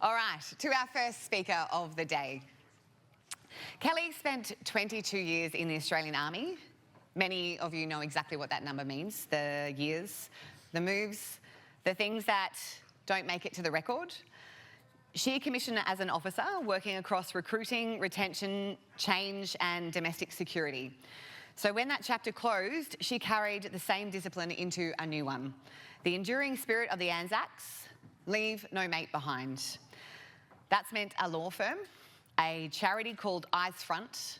All right, to our first speaker of the day. Kelliegh spent 22 years in the Australian Army. Many of you know exactly what that number means, the years, the moves, the things that don't make it to the record. She commissioned as an officer, working across recruiting, retention, change and domestic security. So when that chapter closed, she carried the same discipline into a new one. The enduring spirit of the Anzacs, leave no mate behind. That's meant a law firm, a charity called Eyes Front,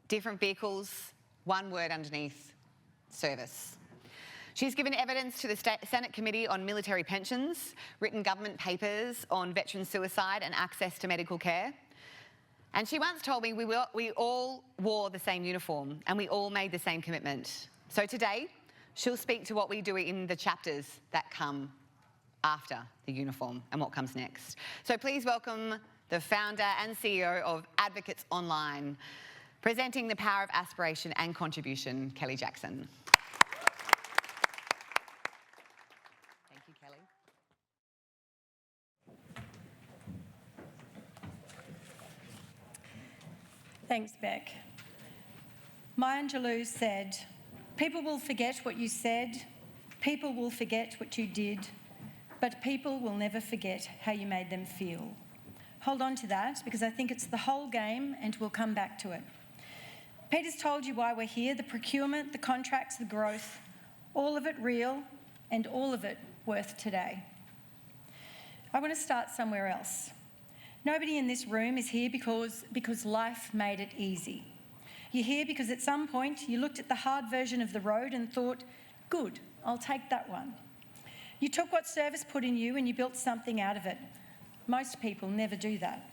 different vehicles, one word underneath, service. She's given evidence to the Senate Committee on Military Pensions, written government papers on veteran suicide and access to medical care. And she once told me we all wore the same uniform and we all made the same commitment. So today, she'll speak to what we do in the chapters that come after the uniform and what comes next. So please welcome the founder and CEO of Advocates Online, presenting the power of aspiration and contribution, Kelliegh Jackson. Thank you, Kelliegh. Thanks, Beck. Maya Angelou said, "People will forget what you said, people will forget what you did, but people will never forget how you made them feel." Hold on to that, because I think it's the whole game and we'll come back to it. Peter's told you why we're here, the procurement, the contracts, the growth, all of it real and all of it worth today. I want to start somewhere else. Nobody in this room is here because life made it easy. You're here because at some point you looked at the hard version of the road and thought, good, I'll take that one. You took what service put in you and you built something out of it. Most people never do that.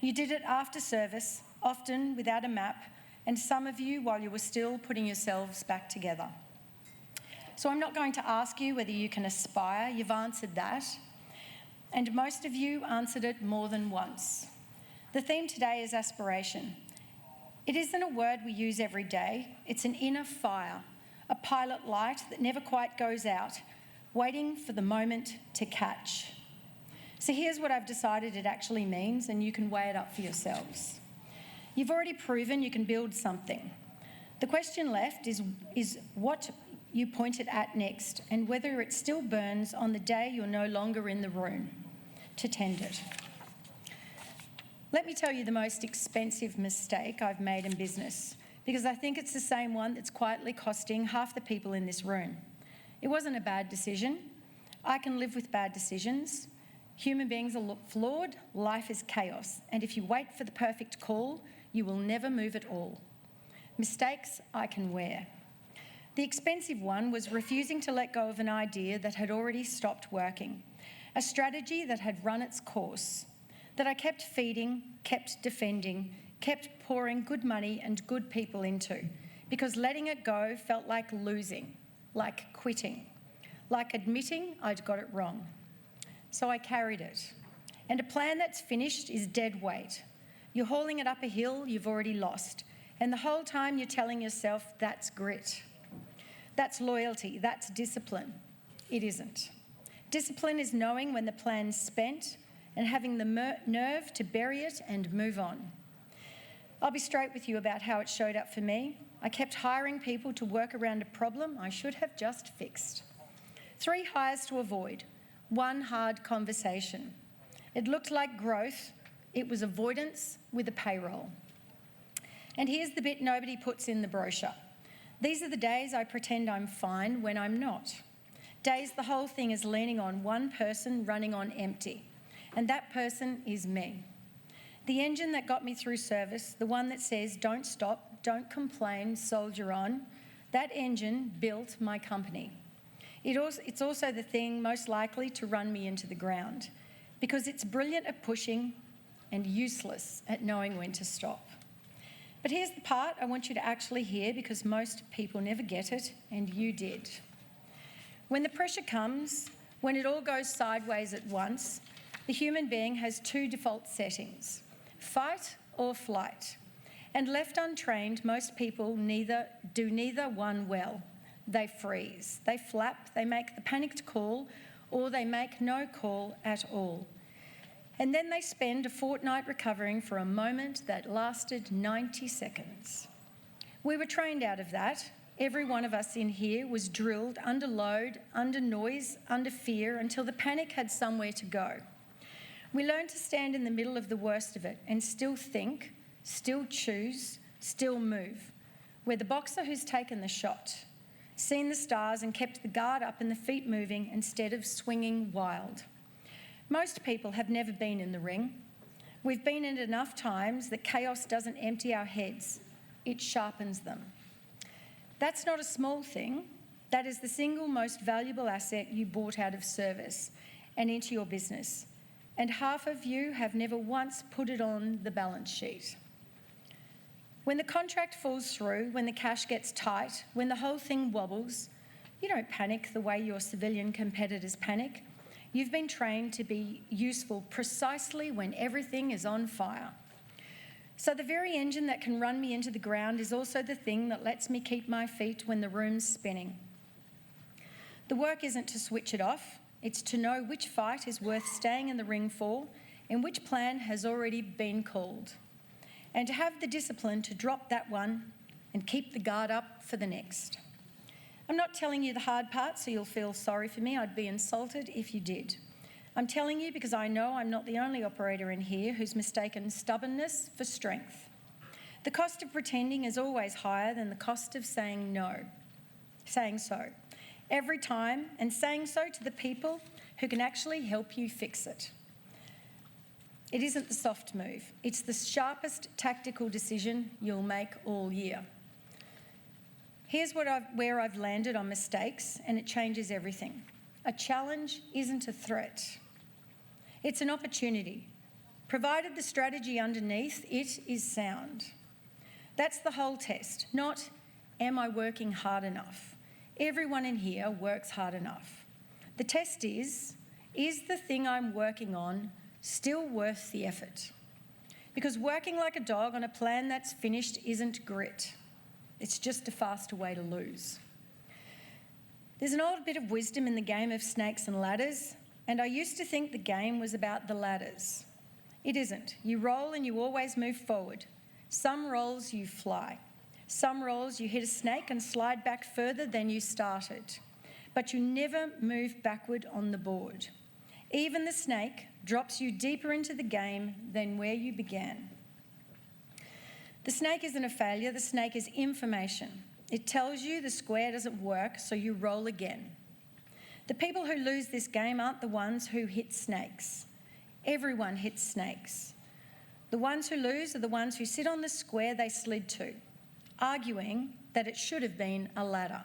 You did it after service, often without a map, and some of you while you were still putting yourselves back together. So I'm not going to ask you whether you can aspire, you've answered that. And most of you answered it more than once. The theme today is aspiration. It isn't a word we use every day, it's an inner fire, a pilot light that never quite goes out, waiting for the moment to catch. So here's what I've decided it actually means, and you can weigh it up for yourselves. You've already proven you can build something. The question left is what you point it at next and whether it still burns on the day you're no longer in the room to tend it. Let me tell you the most expensive mistake I've made in business, because I think it's the same one that's quietly costing half the people in this room. It wasn't a bad decision. I can live with bad decisions. Human beings are flawed, life is chaos, and if you wait for the perfect call, you will never move at all. Mistakes I can wear. The expensive one was refusing to let go of an idea that had already stopped working, a strategy that had run its course, that I kept feeding, kept defending, kept pouring good money and good people into, because letting it go felt like losing, like quitting, like admitting I'd got it wrong. So I carried it. And a plan that's finished is dead weight. You're hauling it up a hill you've already lost, and the whole time you're telling yourself that's grit. That's loyalty, that's discipline. It isn't. Discipline is knowing when the plan's spent and having the nerve to bury it and move on. I'll be straight with you about how it showed up for me. I kept hiring people to work around a problem I should have just fixed. 3 hires to avoid, 1 hard conversation. It looked like growth. It was avoidance with a payroll. And here's the bit nobody puts in the brochure. These are the days I pretend I'm fine when I'm not. Days the whole thing is leaning on one person running on empty. And that person is me. The engine that got me through service, the one that says don't stop, don't complain, soldier on, that engine built my company. It's also the thing most likely to run me into the ground, because it's brilliant at pushing and useless at knowing when to stop. But here's the part I want you to actually hear, because most people never get it, and you did. When the pressure comes, when it all goes sideways at once, the human being has 2 default settings, fight or flight. And left untrained, most people do neither one well. They freeze, they flap, they make the panicked call, or they make no call at all. And then they spend a fortnight recovering for a moment that lasted 90 seconds. We were trained out of that. Every one of us in here was drilled under load, under noise, under fear, until the panic had somewhere to go. We learned to stand in the middle of the worst of it and still think, still choose, still move. We're the boxer who's taken the shot, seen the stars and kept the guard up and the feet moving instead of swinging wild. Most people have never been in the ring. We've been in it enough times that chaos doesn't empty our heads, it sharpens them. That's not a small thing. That is the single most valuable asset you bought out of service and into your business. And half of you have never once put it on the balance sheet. When the contract falls through, when the cash gets tight, when the whole thing wobbles, you don't panic the way your civilian competitors panic. You've been trained to be useful precisely when everything is on fire. So the very engine that can run me into the ground is also the thing that lets me keep my feet when the room's spinning. The work isn't to switch it off, it's to know which fight is worth staying in the ring for and which plan has already been called. And to have the discipline to drop that one and keep the guard up for the next. I'm not telling you the hard part so you'll feel sorry for me. I'd be insulted if you did. I'm telling you because I know I'm not the only operator in here who's mistaken stubbornness for strength. The cost of pretending is always higher than the cost of saying no, saying so. Every time, and saying so to the people who can actually help you fix it. It isn't the soft move. It's the sharpest tactical decision you'll make all year. Here's where I've landed on mistakes, and it changes everything. A challenge isn't a threat. It's an opportunity, provided the strategy underneath it is sound. That's the whole test, not am I working hard enough? Everyone in here works hard enough. The test is the thing I'm working on still worth the effort? Because working like a dog on a plan that's finished isn't grit. It's just a faster way to lose. There's an old bit of wisdom in the game of snakes and ladders, and I used to think the game was about the ladders. It isn't. You roll and you always move forward. Some rolls you fly. Some rolls you hit a snake and slide back further than you started. But you never move backward on the board. Even the snake drops you deeper into the game than where you began. The snake isn't a failure, the snake is information. It tells you the square doesn't work, so you roll again. The people who lose this game aren't the ones who hit snakes. Everyone hits snakes. The ones who lose are the ones who sit on the square they slid to, arguing that it should have been a ladder.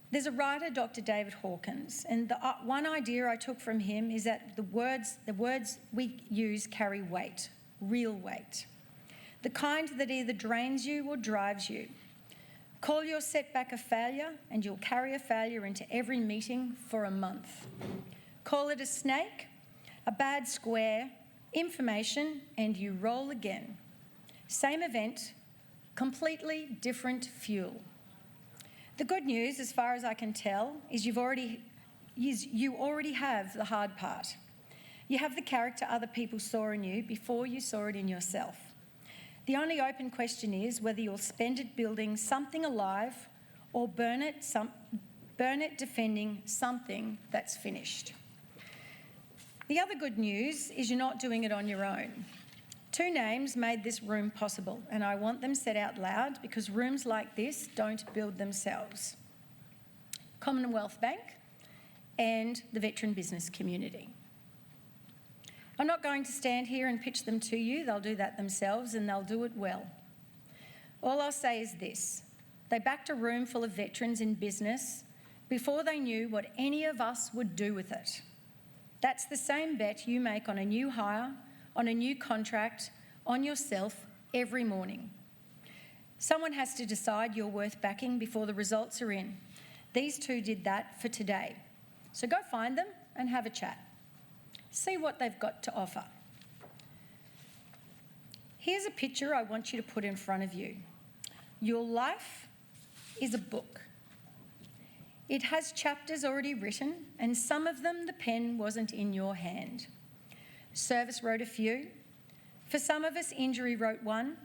There's a writer, Dr. David Hawkins, and the one idea I took from him is that the words we use carry weight, real weight. The kind that either drains you or drives you. Call your setback a failure and you'll carry a failure into every meeting for a month. Call it a snake, a bad square, information, and you roll again. Same event, completely different fuel. The good news, as far as I can tell, is you already have the hard part. You have the character other people saw in you before you saw it in yourself. The only open question is whether you'll spend it building something alive or burn it defending something that's finished. The other good news is you're not doing it on your own. Two names made this room possible, and I want them said out loud because rooms like this don't build themselves. Commonwealth Bank and the veteran business community. I'm not going to stand here and pitch them to you. They'll do that themselves and they'll do it well. All I'll say is this. They backed a room full of veterans in business before they knew what any of us would do with it. That's the same bet you make on a new hire, on a new contract, on yourself every morning. Someone has to decide you're worth backing before the results are in. These two did that for today. So go find them and have a chat. See what they've got to offer. Here's a picture I want you to put in front of you. Your life is a book. It has chapters already written, and some of them the pen wasn't in your hand. Service wrote a few. For some of us, injury wrote one.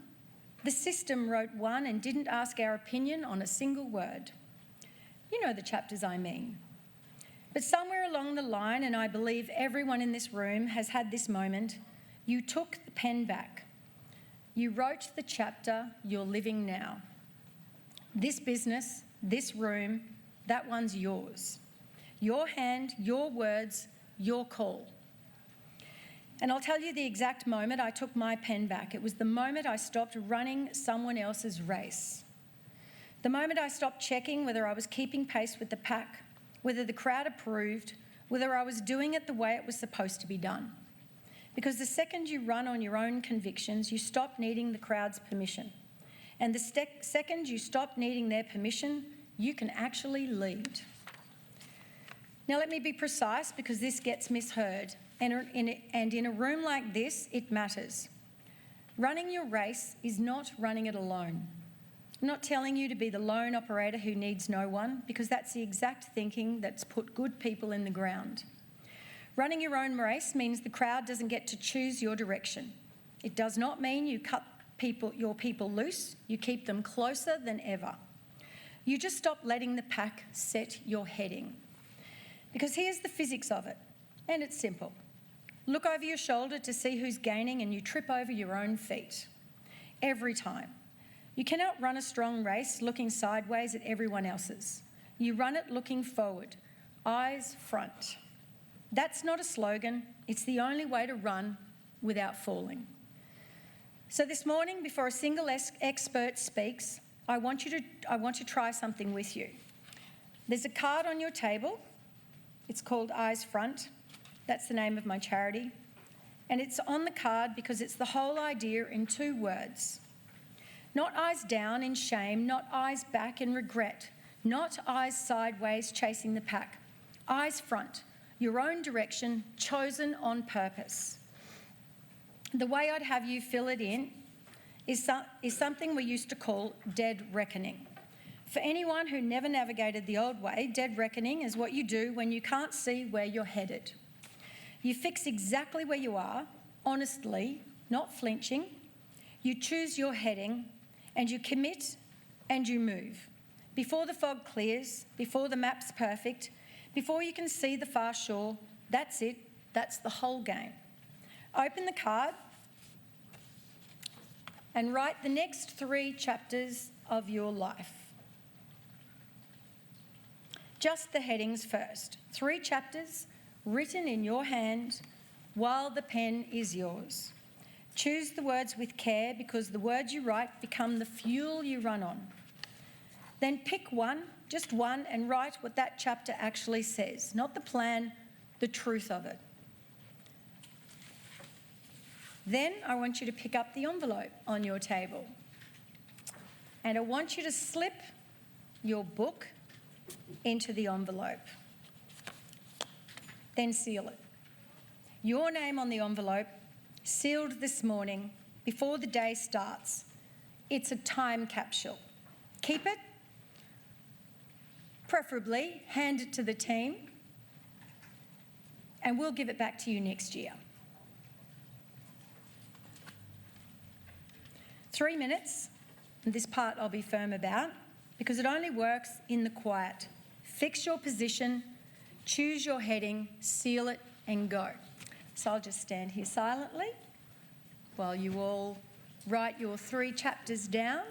The system wrote one and didn't ask our opinion on a single word. You know the chapters I mean. But somewhere along the line, and I believe everyone in this room has had this moment, you took the pen back. You wrote the chapter you're living now. This business, this room, that one's yours. Your hand, your words, your call. And I'll tell you the exact moment I took my pen back. It was the moment I stopped running someone else's race. The moment I stopped checking whether I was keeping pace with the pack, whether the crowd approved, whether I was doing it the way it was supposed to be done. Because the second you run on your own convictions, you stop needing the crowd's permission. And the second you stop needing their permission, you can actually lead. Now let me be precise, because this gets misheard. And in a room like this, it matters. Running your race is not running it alone. I'm not telling you to be the lone operator who needs no one, because that's the exact thinking that's put good people in the ground. Running your own race means the crowd doesn't get to choose your direction. It does not mean you cut your people loose, you keep them closer than ever. You just stop letting the pack set your heading. Because here's the physics of it, and it's simple. Look over your shoulder to see who's gaining and you trip over your own feet. Every time. You cannot run a strong race looking sideways at everyone else's. You run it looking forward, eyes front. That's not a slogan, it's the only way to run without falling. So this morning, before a single expert speaks, I want to try something with you. There's a card on your table. It's called Eyes Front. That's the name of my charity. And it's on the card because it's the whole idea in 2 words. Not eyes down in shame, not eyes back in regret, not eyes sideways chasing the pack. Eyes front, your own direction, chosen on purpose. The way I'd have you fill it in is something we used to call dead reckoning. For anyone who never navigated the old way, dead reckoning is what you do when you can't see where you're headed. You fix exactly where you are, honestly, not flinching. You choose your heading and you commit and you move. Before the fog clears, before the map's perfect, before you can see the far shore, that's it, that's the whole game. Open the card and write the next 3 chapters of your life. Just the headings first. 3 chapters written in your hand while the pen is yours. Choose the words with care, because the words you write become the fuel you run on. Then pick one, just one, and write what that chapter actually says, not the plan, the truth of it. Then I want you to pick up the envelope on your table. And I want you to slip your book into the envelope. Then seal it. Your name on the envelope, sealed this morning before the day starts. It's a time capsule. Keep it. Preferably hand it to the team, and we'll give it back to you next year. 3 minutes, and this part I'll be firm about, because it only works in the quiet. Fix your position, choose your heading, seal it, and go. So I'll just stand here silently while you all write your 3 chapters down.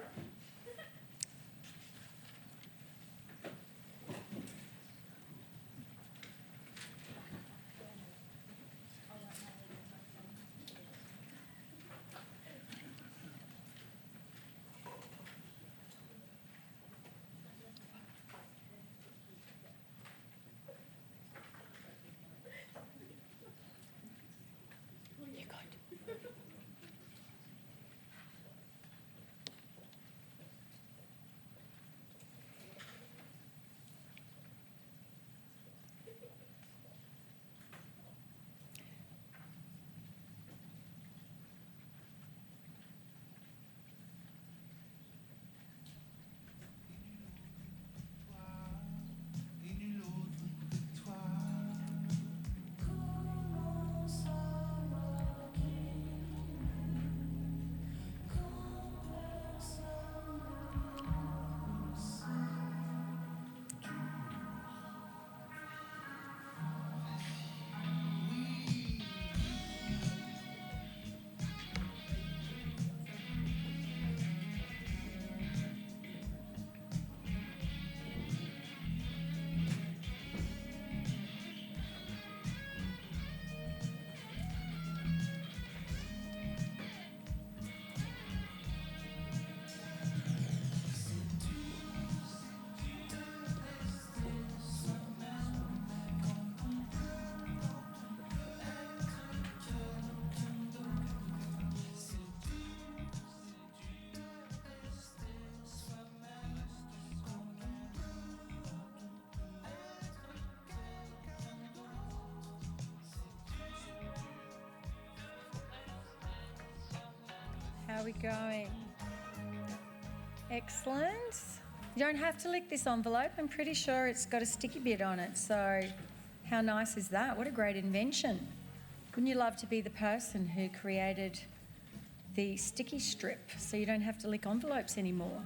we going? Excellent. You don't have to lick this envelope. I'm pretty sure it's got a sticky bit on it. So how nice is that? What a great invention. Wouldn't you love to be the person who created the sticky strip so you don't have to lick envelopes anymore?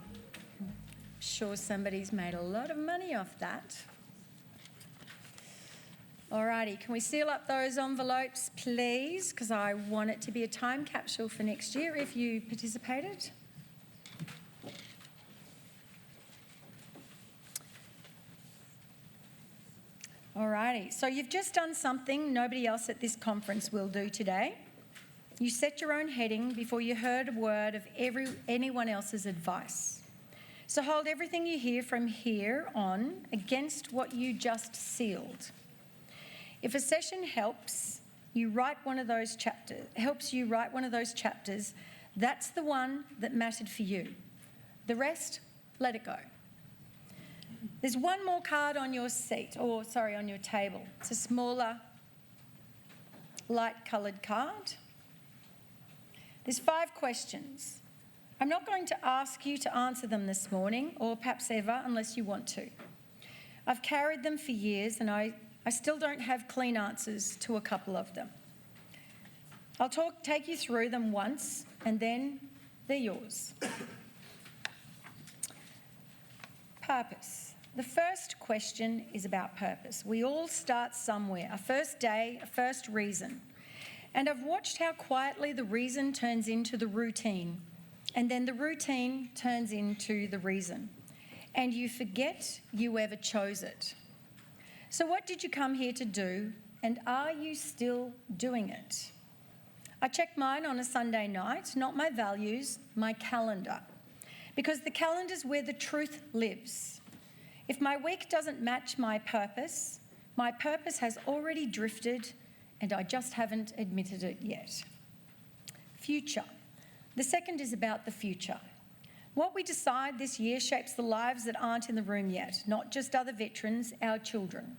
I'm sure somebody's made a lot of money off that. Alrighty, can we seal up those envelopes, please? Because I want it to be a time capsule for next year if you participated. Alrighty, so you've just done something nobody else at this conference will do today. You set your own heading before you heard a word of anyone else's advice. So hold everything you hear from here on against what you just sealed. If a session helps you write one of those chapters, that's the one that mattered for you. The rest, let it go. There's one more card on your on your table. It's a smaller, light-coloured card. There's 5 questions. I'm not going to ask you to answer them this morning, or perhaps ever, unless you want to. I've carried them for years, and I still don't have clean answers to a couple of them. I'll take you through them once, and then they're yours. Purpose. The first question is about purpose. We all start somewhere, a first day, a first reason. And I've watched how quietly the reason turns into the routine, and then the routine turns into the reason. And you forget you ever chose it. So what did you come here to do, and are you still doing it? I check mine on a Sunday night, not my values, my calendar. Because the calendar's where the truth lives. If my week doesn't match my purpose has already drifted and I just haven't admitted it yet. Future. The second is about the future. What we decide this year shapes the lives that aren't in the room yet, not just other veterans, our children.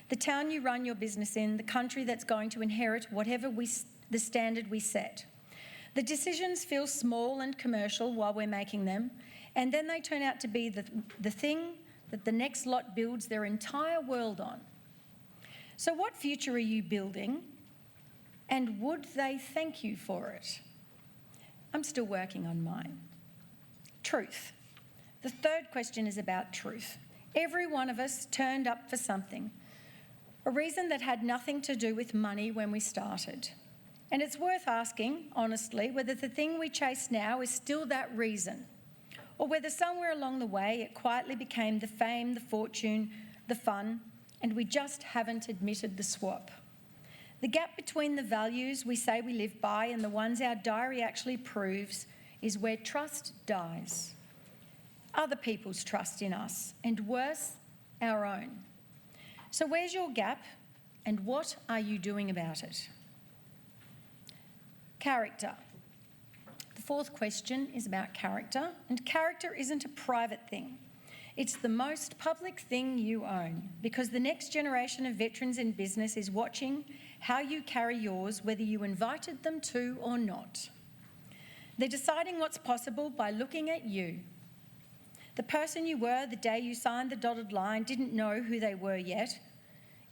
The town you run your business in, the country that's going to inherit whatever the standard we set. The decisions feel small and commercial while we're making them, and then they turn out to be the thing that the next lot builds their entire world on. So what future are you building, and would they thank you for it? I'm still working on mine. Truth. The third question is about truth. Every one of us turned up for something, a reason that had nothing to do with money when we started. And it's worth asking, honestly, whether the thing we chase now is still that reason, or whether somewhere along the way it quietly became the fame, the fortune, the fun, and we just haven't admitted the swap. The gap between the values we say we live by and the ones our diary actually proves is where trust dies. Other people's trust in us, and worse, our own. So where's your gap, and what are you doing about it? Character. The fourth question is about character, and character isn't a private thing. It's the most public thing you own, because the next generation of veterans in business is watching how you carry yours, whether you invited them to or not. They're deciding what's possible by looking at you. The person you were the day you signed the dotted line didn't know who they were yet.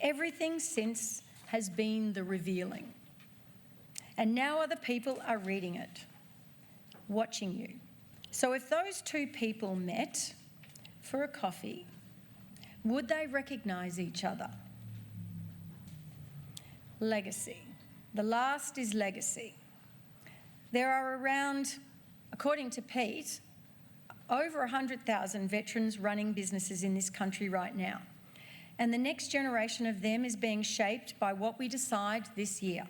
Everything since has been the revealing. And now other people are reading it, watching you. So if those two people met for a coffee, would they recognise each other? Legacy. The last is legacy. There are around, according to Pete, over 100,000 veterans running businesses in this country right now. And the next generation of them is being shaped by what we decide this year.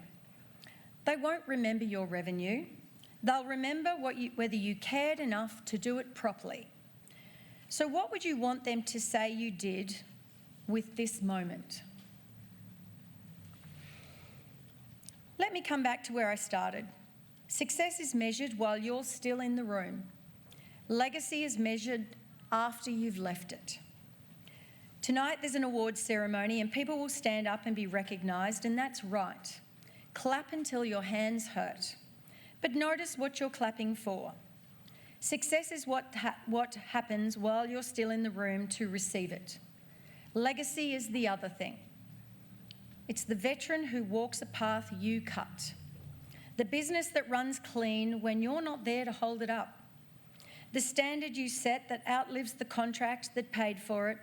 They won't remember your revenue. They'll remember whether you cared enough to do it properly. So what would you want them to say you did with this moment? Let me come back to where I started. Success is measured while you're still in the room. Legacy is measured after you've left it. Tonight there's an awards ceremony and people will stand up and be recognised, and that's right. Clap until your hands hurt. But notice what you're clapping for. Success is what happens while you're still in the room to receive it. Legacy is the other thing. It's the veteran who walks a path you cut. The business that runs clean when you're not there to hold it up. The standard you set that outlives the contract that paid for it.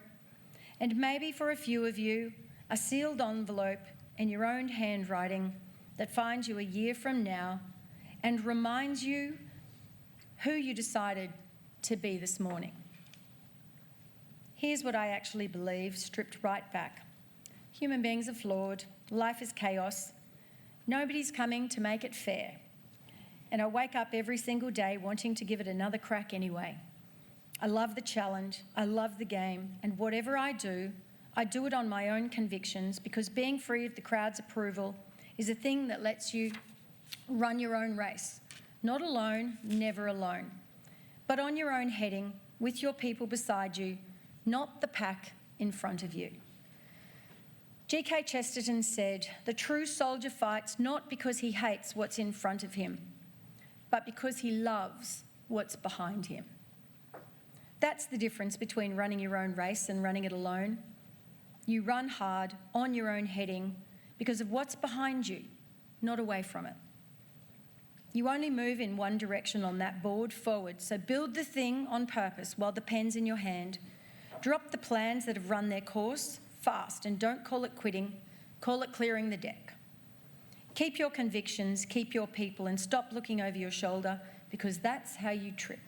And maybe for a few of you, a sealed envelope in your own handwriting that finds you a year from now and reminds you who you decided to be this morning. Here's what I actually believe, stripped right back. Human beings are flawed. Life is chaos. Nobody's coming to make it fair. And I wake up every single day wanting to give it another crack anyway. I love the challenge. I love the game. And whatever I do it on my own convictions, because being free of the crowd's approval is a thing that lets you run your own race. Not alone, never alone, but on your own heading with your people beside you, not the pack in front of you. G.K. Chesterton said, "The true soldier fights not because he hates what's in front of him, but because he loves what's behind him." That's the difference between running your own race and running it alone. You run hard on your own heading because of what's behind you, not away from it. You only move in one direction on that board, forward, so build the thing on purpose while the pen's in your hand. Drop the plans that have run their course fast and don't call it quitting, call it clearing the deck. Keep your convictions, keep your people, and stop looking over your shoulder, because that's how you trip.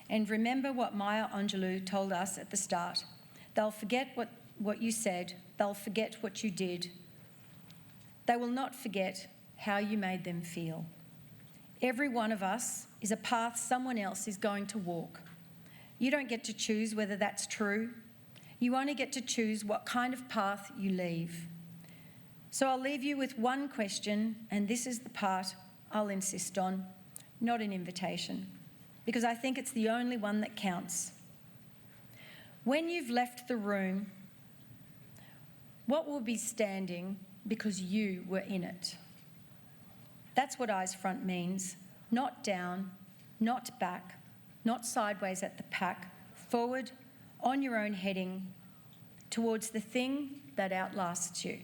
And remember what Maya Angelou told us at the start. They'll forget what you said, they'll forget what you did. They will not forget how you made them feel. Every one of us is a path someone else is going to walk. You don't get to choose whether that's true. You only get to choose what kind of path you leave. So I'll leave you with one question, and this is the part I'll insist on, not an invitation, because I think it's the only one that counts. When you've left the room, what will be standing because you were in it? That's what eyes front means. Not down, not back, not sideways at the pack, forward, on your own heading, towards the thing that outlasts you.